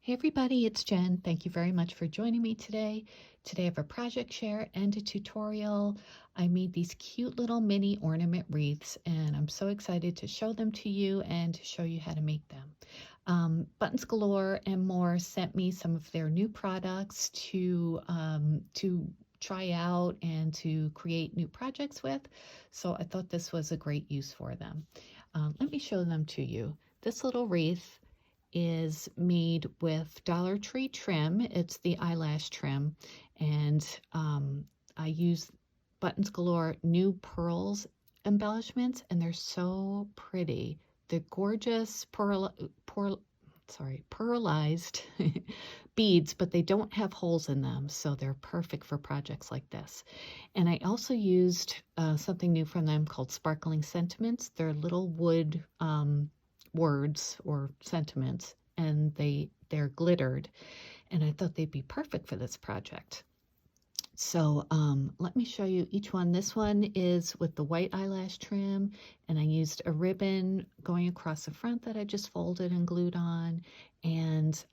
Hey everybody, it's Jen. Thank you very much for joining me today. Today I have a project share and a tutorial. I made these cute little mini ornament wreaths and I'm so excited to show them to you and to show you how to make them. Buttons Galore and more sent me some of their new products to try out and to create new projects with. So I thought this was a great use for them. Let me show them to you. This little wreath is made with Dollar Tree trim. It's the eyelash trim, and I use Buttons Galore new pearls embellishments, and they're so pretty. They're gorgeous pearlized beads, but they don't have holes in them, so they're perfect for projects like this. And I also used something new from them called Sparkling Sentiments. They're little wood words or sentiments, and they're glittered, and I thought they'd be perfect for this project. So let me show you each one. This one is with the white eyelash trim, and I used a ribbon going across the front that I just folded and glued on, and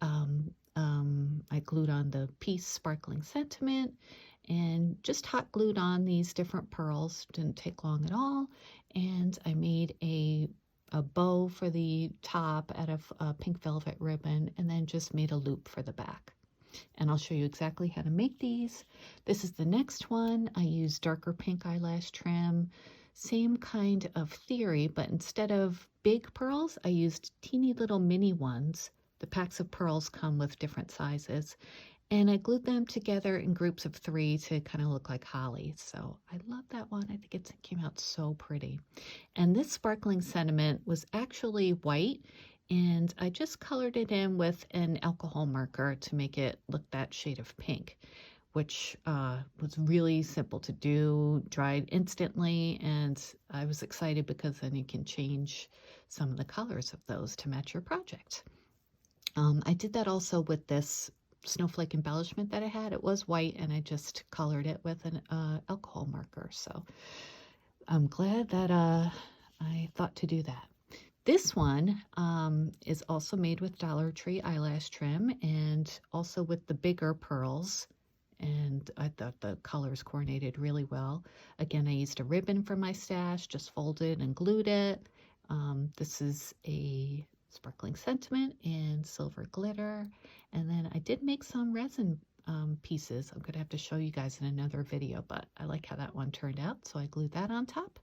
I glued on the piece Sparkling Sentiment and just hot glued on these different pearls. Didn't take long at all. And I made a bow for the top out of pink velvet ribbon, and then just made a loop for the back. And I'll show you exactly how to make these. This is the next one. I used darker pink eyelash trim. Same kind of theory, but instead of big pearls, I used teeny little mini ones. The packs of pearls come with different sizes. And I glued them together in groups of 3 to kind of look like holly. So I love that one. I think it came out so pretty. And this Sparkling Sentiment was actually white, and I just colored it in with an alcohol marker to make it look that shade of pink, which was really simple to do, dried instantly, and I was excited because then you can change some of the colors of those to match your project. I did that also with this snowflake embellishment that I had. It was white, and I just colored it with an alcohol marker. So I'm glad that I thought to do that. This one is also made with Dollar Tree eyelash trim and also with the bigger pearls. And I thought the colors coordinated really well. Again, I used a ribbon for my stash, just folded and glued it. This is a Sparkling Sentiment in silver glitter. And then I did make some resin pieces. I'm going to have to show you guys in another video, but I like how that one turned out. So I glued that on top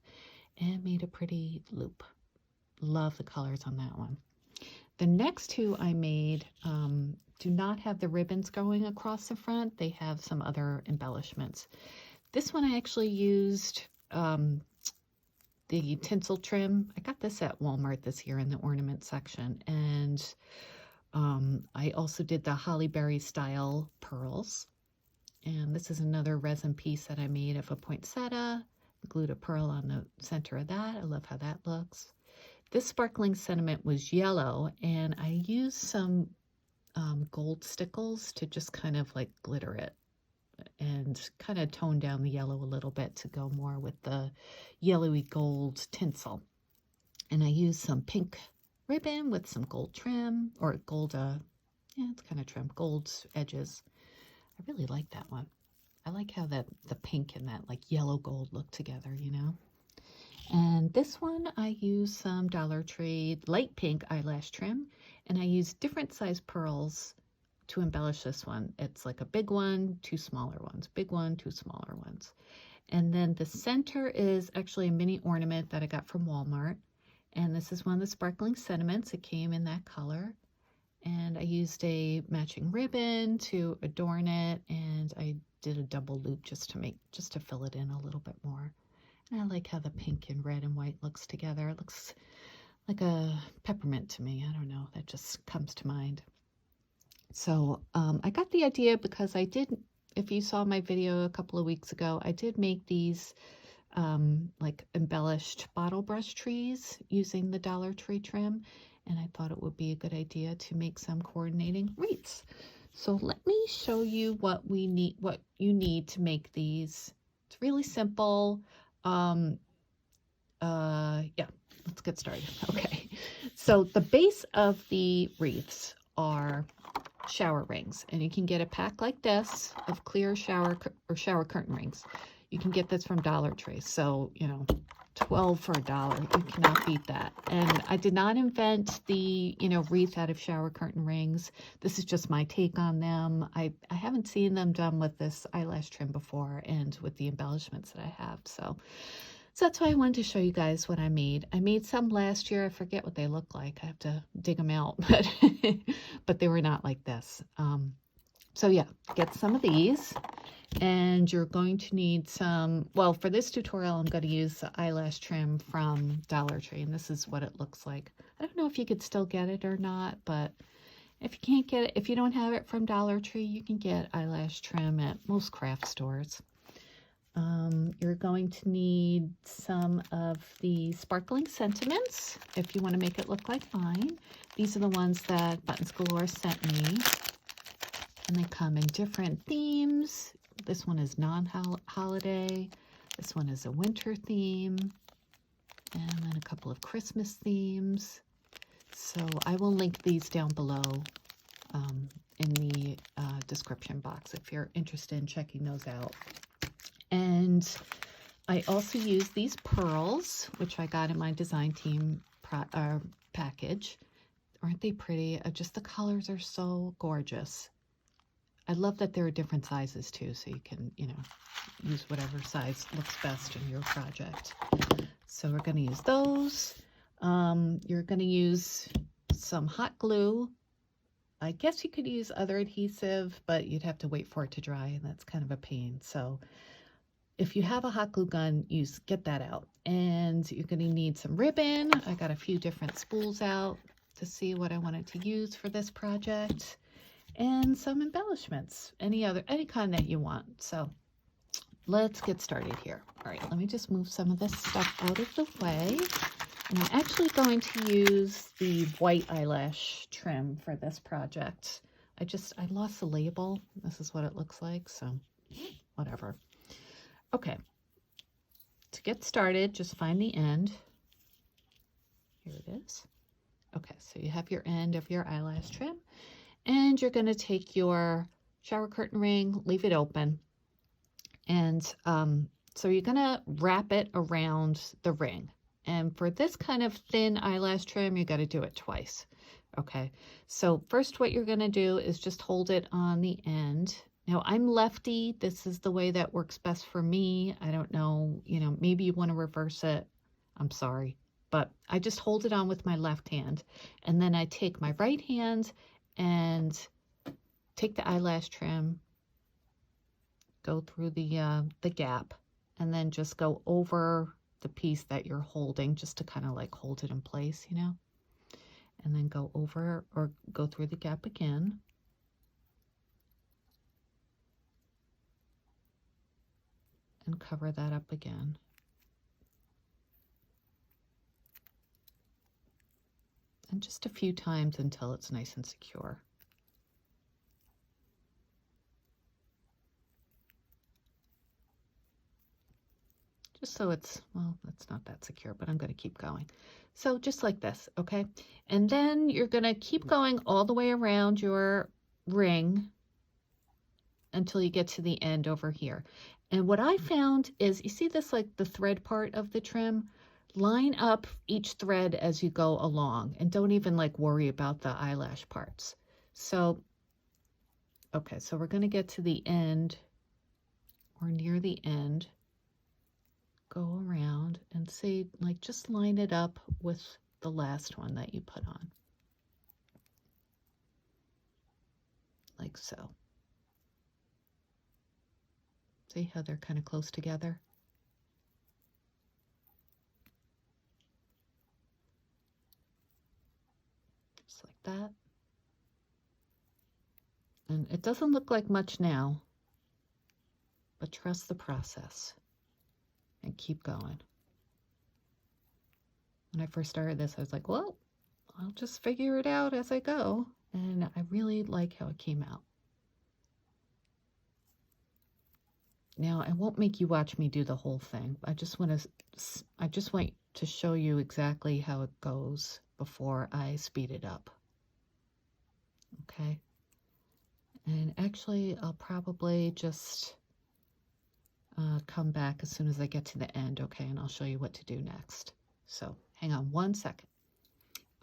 and made a pretty loop. Love the colors on that one. The next two I made do not have the ribbons going across the front. They have some other embellishments. This one I actually used the tinsel trim. I got this at Walmart this year in the ornament section. And I also did the holly berry style pearls. And this is another resin piece that I made of a poinsettia. Glued a pearl on the center of that. I love how that looks. This Sparkling Sentiment was yellow, and I used some gold stickles to just kind of like glitter it and kind of tone down the yellow a little bit to go more with the yellowy gold tinsel. And I used some pink ribbon with some gold trim, or gold, yeah, it's kind of trim, gold edges. I really like that one. I like how the pink and that like yellow gold look together, you know? And this one, I used some Dollar Tree light pink eyelash trim, and I used different size pearls to embellish this one. It's like a big one, 2 smaller ones, big one, 2 smaller ones. And then the center is actually a mini ornament that I got from Walmart. And this is one of the Sparkling Sentiments. It came in that color. And I used a matching ribbon to adorn it, and I did a double loop just to fill it in a little bit more. And I like how the pink and red and white looks together. It looks like a peppermint to me. I don't know. That just comes to mind. So I got the idea because I did, if you saw my video a couple of weeks ago, I did make these like embellished bottle brush trees using the Dollar Tree trim. And I thought it would be a good idea to make some coordinating wreaths. So let me show you what you need to make these. It's really simple. Yeah, let's get started. Okay, so the base of the wreaths are shower rings, and you can get a pack like this of clear shower curtain rings. You can get this from Dollar Tree, so 12 for $1. You cannot beat that. And I did not invent the wreath out of shower curtain rings. This is just my take on them. I haven't seen them done with this eyelash trim before and with the embellishments that I have, so that's why I wanted to show you guys what I made. I made some last year. I forget what they look like. I have to dig them out, but they were not like this. So yeah, get some of these, and you're going to need some, well, for this tutorial, I'm going to use the eyelash trim from Dollar Tree, and this is what it looks like. I don't know if you could still get it or not, but if you can't get it, if you don't have it from Dollar Tree, you can get eyelash trim at most craft stores. You're going to need some of the sparkling sentiments if you want to make it look like mine. These are the ones that Buttons Galore sent me, and they come in different themes. This one is non-holiday. This one is a winter theme, and then a couple of Christmas themes. So I will link these down below in the description box if you're interested in checking those out. And I also use these pearls, which I got in my design team package. Aren't they pretty? Just the colors are so gorgeous. I love that there are different sizes too, so you can, use whatever size looks best in your project. So we're going to use those. You're going to use some hot glue. I guess you could use other adhesive, but you'd have to wait for it to dry, and that's kind of a pain. So if you have a hot glue gun, get that out. And you're going to need some ribbon. I got a few different spools out to see what I wanted to use for this project. And some embellishments, any kind that you want. So let's get started here. All right, let me just move some of this stuff out of the way. And I'm actually going to use the white eyelash trim for this project. I lost the label. This is what it looks like, so whatever. Okay, to get started, just find the end. Here it is. Okay, so you have your end of your eyelash trim, and you're going to take your shower curtain ring, leave it open, and so you're going to wrap it around the ring. And for this kind of thin eyelash trim, you got to do it twice. Okay, so first what you're going to do is just hold it on the end. Now, I'm lefty. This is the way that works best for me. I don't know, maybe you want to reverse it. I'm sorry. But I just hold it on with my left hand. And then I take my right hand and take the eyelash trim, go through the gap, and then just go over the piece that you're holding, just to kind of like hold it in place, and then go over or go through the gap again. And cover that up again. And just a few times until it's nice and secure. Just so it's, well, it's not that secure, but I'm going to keep going. So just like this, okay? And then you're going to keep going all the way around your ring until you get to the end over here. And what I found is, you see this, like the thread part of the trim? Line up each thread as you go along, and don't even like worry about the eyelash parts. So, okay, so we're going to get to the end or near the end. Go around and say, like, just line it up with the last one that you put on. Like so. See how they're kind of close together? Just like that. And it doesn't look like much now, but trust the process and keep going. When I first started this, I was like, well, I'll just figure it out as I go. And I really like how it came out. Now, I won't make you watch me do the whole thing. I just want to show you exactly how it goes before I speed it up. Okay? And actually, I'll probably just come back as soon as I get to the end, okay? And I'll show you what to do next. So hang on 1 second.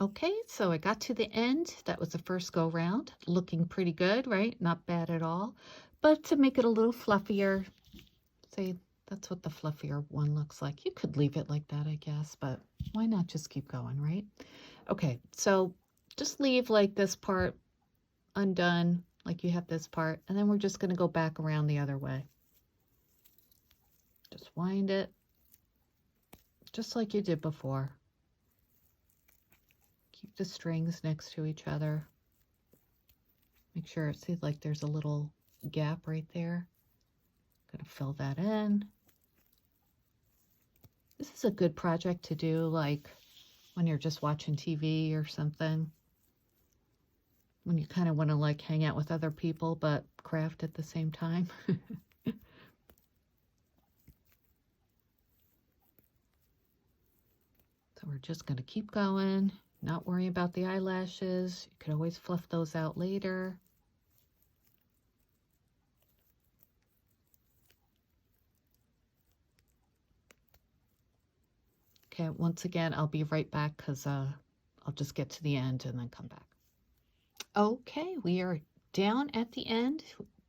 Okay, so I got to the end. That was the first go round. Looking pretty good, right? Not bad at all. But to make it a little fluffier, say that's what the fluffier one looks like. You could leave it like that, I guess, but why not just keep going, right? Okay, so just leave like this part undone, like you have this part, and then we're just going to go back around the other way. Just wind it, just like you did before. Keep the strings next to each other. Make sure it seems like there's a little gap right there. Gonna fill that in. This is a good project to do like when you're just watching TV or something. When you kind of want to like hang out with other people but craft at the same time. So we're just going to keep going, not worry about the eyelashes. You could always fluff those out later. Okay, once again, I'll be right back because I'll just get to the end and then come back. Okay, we are down at the end,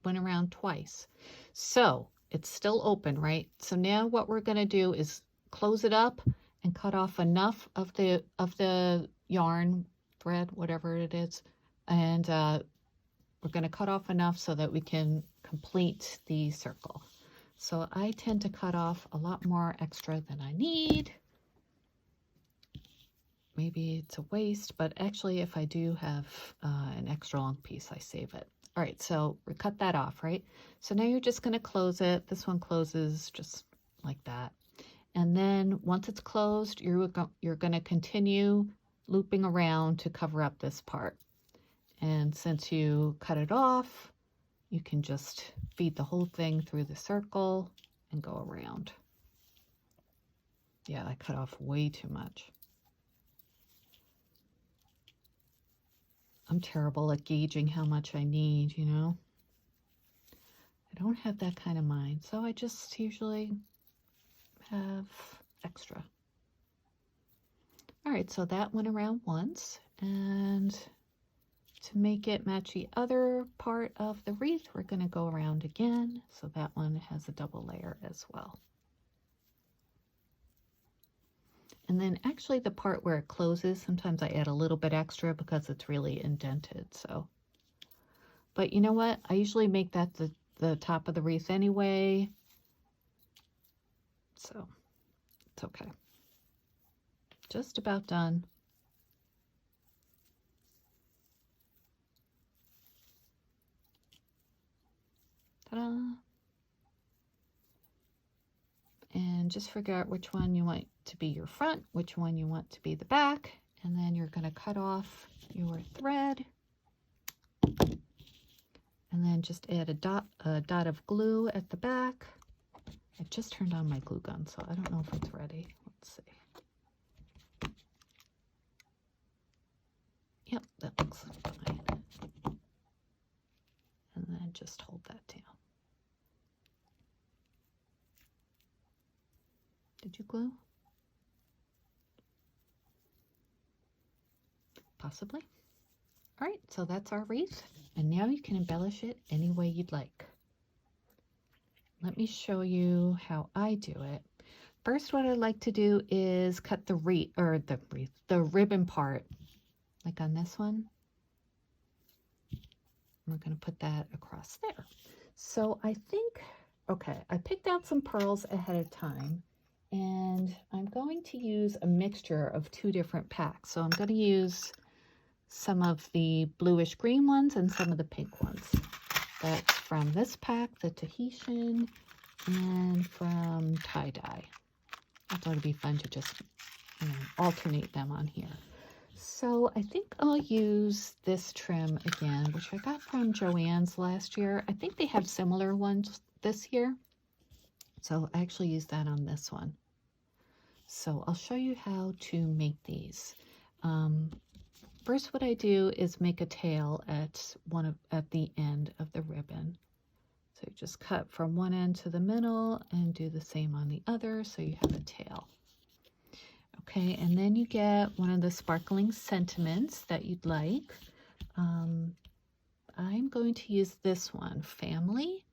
went around twice. So it's still open, right? So now what we're going to do is close it up and cut off enough of the yarn, thread, whatever it is. And we're going to cut off enough so that we can complete the circle. So I tend to cut off a lot more extra than I need. Maybe it's a waste, but actually if I do have an extra long piece, I save it. All right, so we cut that off, right? So now you're just going to close it. This one closes just like that. And then once it's closed, you're going to continue looping around to cover up this part. And since you cut it off, you can just feed the whole thing through the circle and go around. Yeah, I cut off way too much. I'm terrible at gauging how much I need, you know. I don't have that kind of mind, so I just usually have extra. All right, so that went around once, and to make it match the other part of the wreath, we're going to go around again, so that one has a double layer as well. And then actually the part where it closes, sometimes I add a little bit extra because it's really indented, so. But you know what? I usually make that the top of the wreath anyway, so it's okay. Just about done. Ta-da! And just figure out which one you want to be your front, which one you want to be the back, and then you're going to cut off your thread. And then just add a dot of glue at the back. I just turned on my glue gun, so I don't know if it's ready. Let's see. Yep, that looks fine. And then just hold that down. Did you glue? Possibly. All right, so that's our wreath. And now you can embellish it any way you'd like. Let me show you how I do it. First, what I like to do is cut the ribbon part, like on this one. We're going to put that across there. So I think, okay, I picked out some pearls ahead of time, and I'm going to use a mixture of 2 different packs. So I'm going to use some of the bluish green ones and some of the pink ones. That's from this pack, the Tahitian, and from tie-dye. I thought it'd be fun to just, you know, alternate them on here. So I think I'll use this trim again, which I got from Joann's last year. I think they have similar ones this year. So I actually used that on this one. So I'll show you how to make these. first what I do is make a tail at the end of the ribbon. So you just cut from one end to the middle and do the same on the other so you have a tail. Okay, and then you get one of the sparkling sentiments that you'd like. I'm going to use this one, Family.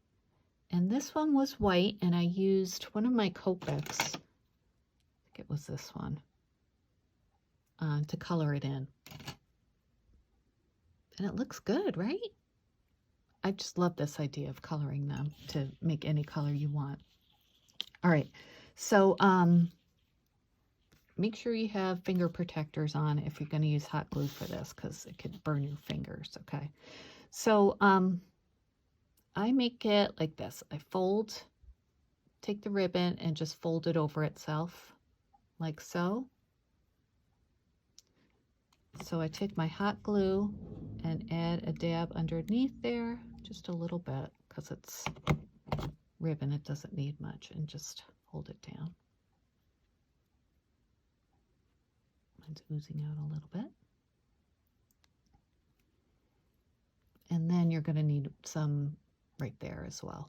And this one was white, and I used one of my Copics, I think it was this one, to color it in. And it looks good, right? I just love this idea of coloring them to make any color you want. All right, so make sure you have finger protectors on if you're going to use hot glue for this, because it could burn your fingers, okay? So I make it like this. I take the ribbon and just fold it over itself, like so. So I take my hot glue and add a dab underneath there, just a little bit, because it's ribbon, it doesn't need much, and just hold it down. It's oozing out a little bit. And then you're going to need some right there as well.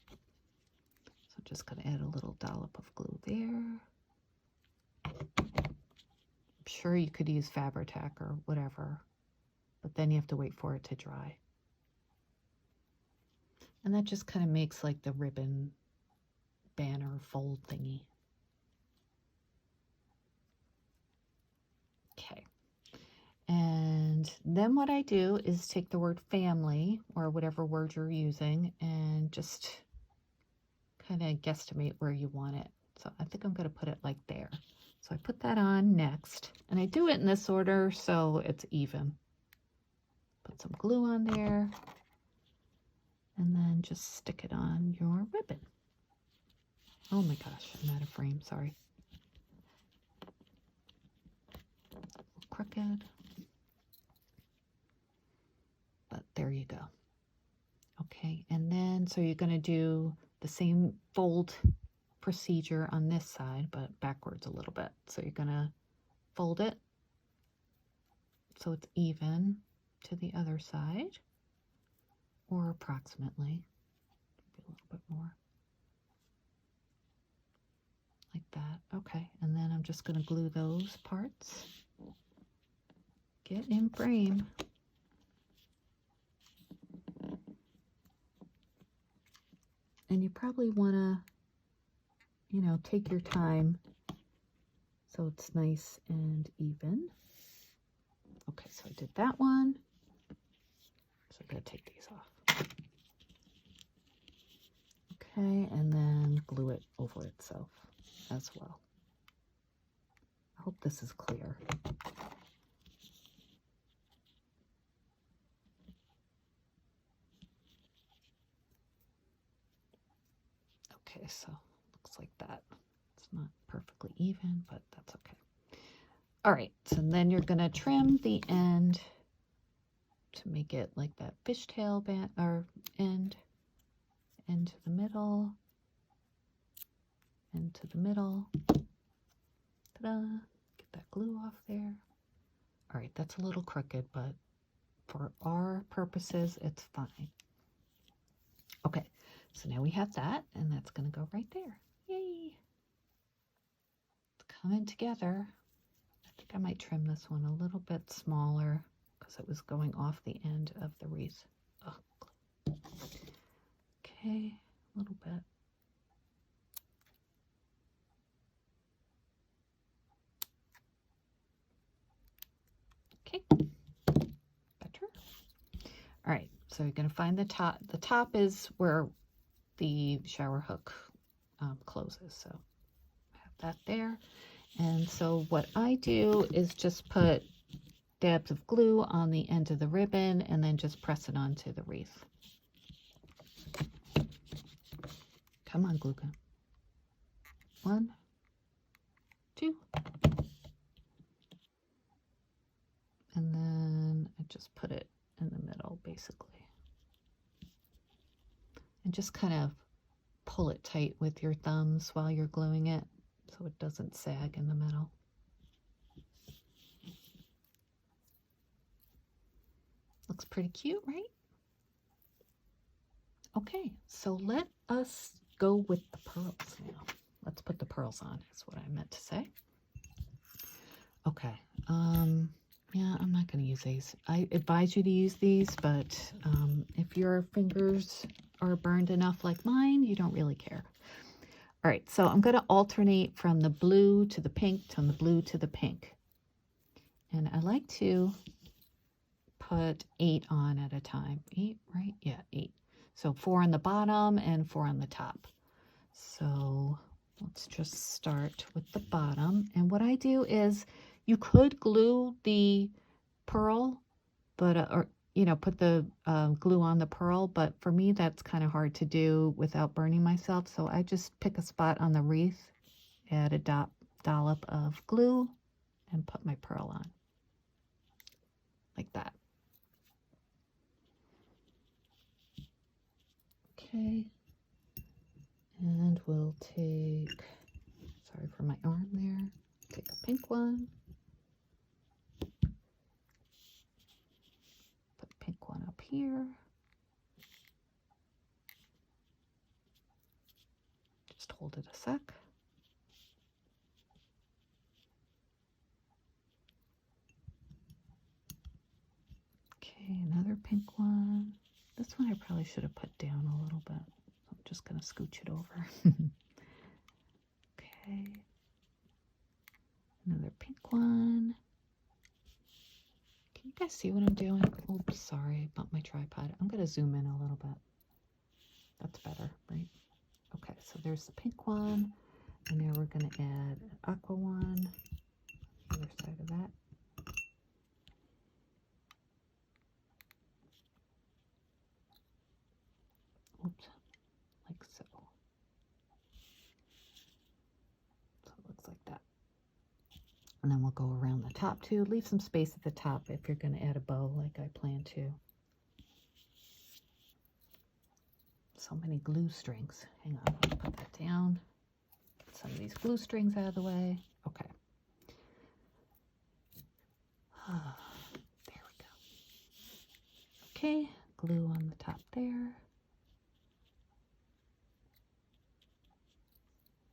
So I'm just going to add a little dollop of glue there. I'm sure you could use Fabri-Tac or whatever, but then you have to wait for it to dry. And that just kind of makes like the ribbon banner fold thingy. Okay. And then what I do is take the word family, or whatever word you're using, and just kind of guesstimate where you want it. So I think I'm going to put it like there. So I put that on next, and I do it in this order so it's even. Put some glue on there, and then just stick it on your ribbon. Oh my gosh, I'm out of frame, sorry. Crooked. But there you go. Okay, and then so you're going to do the same fold procedure on this side, but backwards a little bit. So you're going to fold it so it's even to the other side, or approximately, maybe a little bit more, like that. Okay, and then I'm just going to glue those parts. Get in frame. And you probably want to, you know, take your time so it's nice and even. Okay, so I did that one. So I'm going to take these off. Okay, and then glue it over itself as well. I hope this is clear. Okay, so looks like that. It's not perfectly even, but that's okay. All right, so then you're going to trim the end to make it like that fishtail band or end to the middle, end to the middle. Ta-da! Get that glue off there. All right, that's a little crooked, but for our purposes, it's fine. Okay, so now we have that, and that's going to go right there. Yay! It's coming together. I think I might trim this one a little bit smaller because it was going off the end of the wreath. Oh, okay, a little bit. Okay, better. All right, so you're going to find the top. The top is where the shower hook closes, so have that there. And so what I do is just put dabs of glue on the end of the ribbon and then just press it onto the wreath. Come on, glue gun. 1, 2. And then I just put it in the middle, basically. And just kind of pull it tight with your thumbs while you're gluing it so it doesn't sag in the middle. looks pretty cute, right? Okay, so let us go with the pearls now. Let's put the pearls on, is what I meant to say. Okay, yeah, I'm not going to use these. I advise you to use these, but if your fingers are burned enough like mine, you don't really care. All right, so I'm going to alternate from the blue to the pink to the blue to the pink. And I like to put 8 on at a time. 8, right? Yeah, 8. So 4 on the bottom and 4 on the top. So let's just start with the bottom. And what I do is, you could glue the pearl, but or you know, put the glue on the pearl, but for me that's kind of hard to do without burning myself. So I just pick a spot on the wreath, add a dollop of glue, and put my pearl on like that. Okay, and we'll take, sorry for my arm there, take a pink one, put a pink one up here, just hold it a sec. Okay, another pink one. This one I probably should have put down a little bit. I'm just going to scooch it over. Okay, another pink one. Can you guys see what I'm doing? Oops, sorry, I bumped my tripod. I'm going to zoom in a little bit. That's better, right? Okay, so there's the pink one, and now we're going to add an aqua one, other side of that. Oops, like so. So it looks like that. And then we'll go around the top too. Leave some space at the top if you're going to add a bow like I plan to. So many glue strings. Hang on, let me put that down. Get some of these glue strings out of the way. Okay. There we go. Okay, glue on the top there.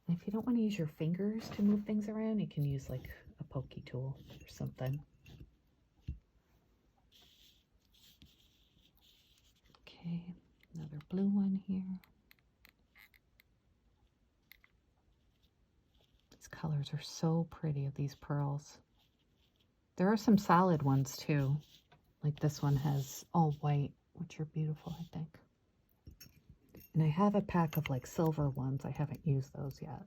And if you don't want to use your fingers to move things around, you can use like a pokey tool or something. Okay, another blue one here. These colors are so pretty of these pearls. There are some solid ones too. Like this one has all white, which are beautiful, I think. And I have a pack of like silver ones. I haven't used those yet.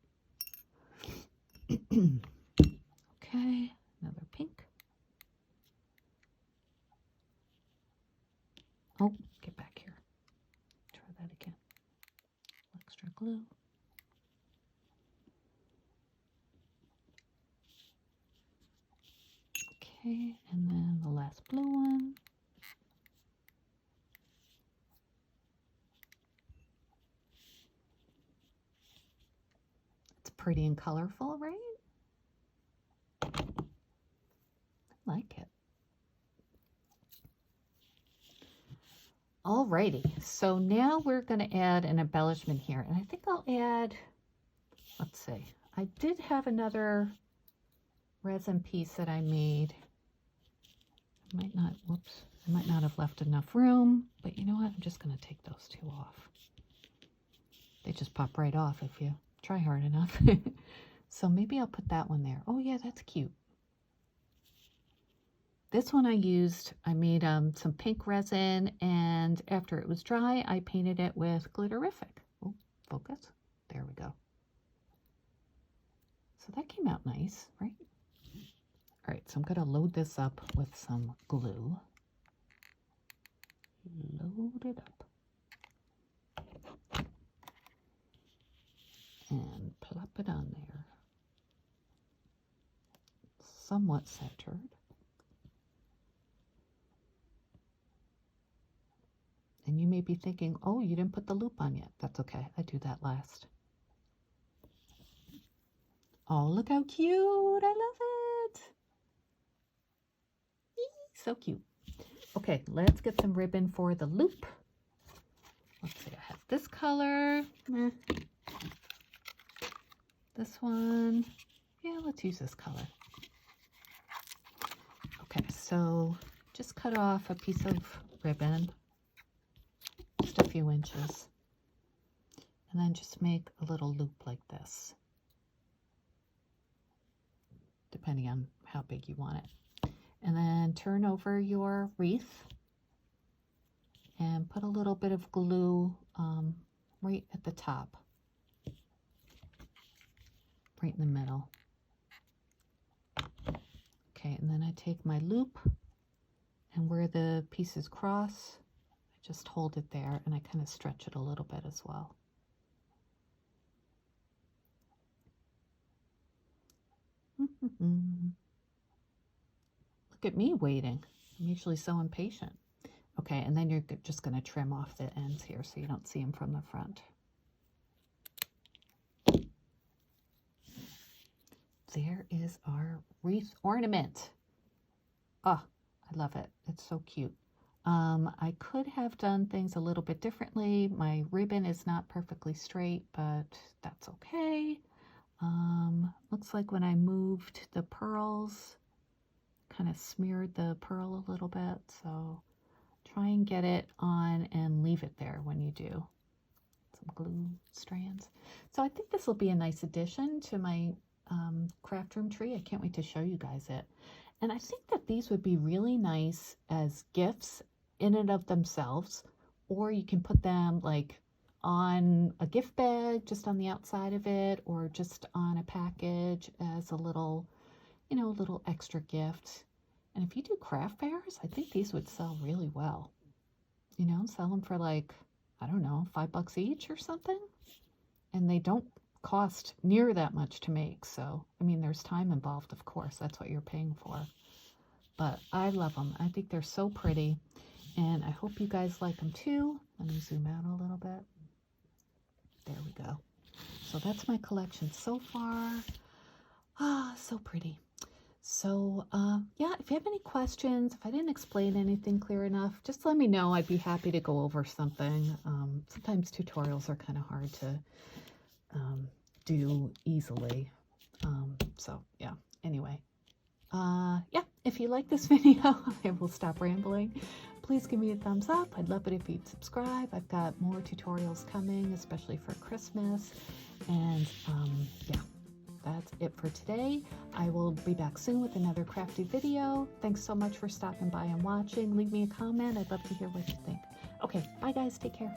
Okay, another pink. Oh, get back here. Try that again. Extra glue. Okay, and then the last blue one. It's pretty and colorful, right? I like it. Alrighty, so now we're going to add an embellishment here. And I think I'll add, let's see, I did have another resin piece that I made. I might not, whoops, I might not have left enough room, but you know what? I'm just going to take those two off. They just pop right off if you try hard enough. So maybe I'll put that one there. Oh yeah, that's cute. This one I made some pink resin, and after it was dry, I painted it with Glitterific. Oh, focus. There we go. So that came out nice, right? All right, so I'm going to load this up with some glue. Load it up. And plop it on there. Somewhat centered. And you may be thinking, oh, you didn't put the loop on yet. That's okay. I do that last. Oh, look how cute. I love it. Eee, so cute. Okay, let's get some ribbon for the loop. Let's see, I have this color. This one. Yeah, let's use this color. Okay, so just cut off a piece of ribbon, just a few inches, and then just make a little loop like this, depending on how big you want it. And then turn over your wreath and put a little bit of glue right at the top, right in the middle. Okay, and then I take my loop, and where the pieces cross, I just hold it there, and I kind of stretch it a little bit as well. Look at me waiting. I'm usually so impatient. Okay, and then you're just going to trim off the ends here so you don't see them from the front. There is our wreath ornament. Oh, I love it. It's so cute. I could have done things a little bit differently. My ribbon is not perfectly straight, but that's okay. Looks like when I moved the pearls, kind of smeared the pearl a little bit. So try and get it on and leave it there when you do. Some glue strands. So I think this will be a nice addition to my craft room tree. I can't wait to show you guys it. And I think that these would be really nice as gifts in and of themselves, or you can put them like on a gift bag, just on the outside of it, or just on a package as a little, you know, little extra gift. And if you do craft fairs, I think these would sell really well. You know, sell them for like, I don't know, $5 each or something. And they don't cost near that much to make. So, I mean, there's time involved, of course. That's what you're paying for. But I love them. I think they're so pretty. And I hope you guys like them too. Let me zoom out a little bit. There we go. So that's my collection so far. Ah, so pretty. So, yeah, if you have any questions, if I didn't explain anything clear enough, just let me know. I'd be happy to go over something. Sometimes tutorials are kind of hard to do easily. So, yeah, anyway. Yeah, if you like this video, I will stop rambling. Please give me a thumbs up. I'd love it if you'd subscribe. I've got more tutorials coming, especially for Christmas. And, yeah. That's it for today. I will be back soon with another crafty video. Thanks so much for stopping by and watching. Leave me a comment. I'd love to hear what you think. Okay, bye guys. Take care.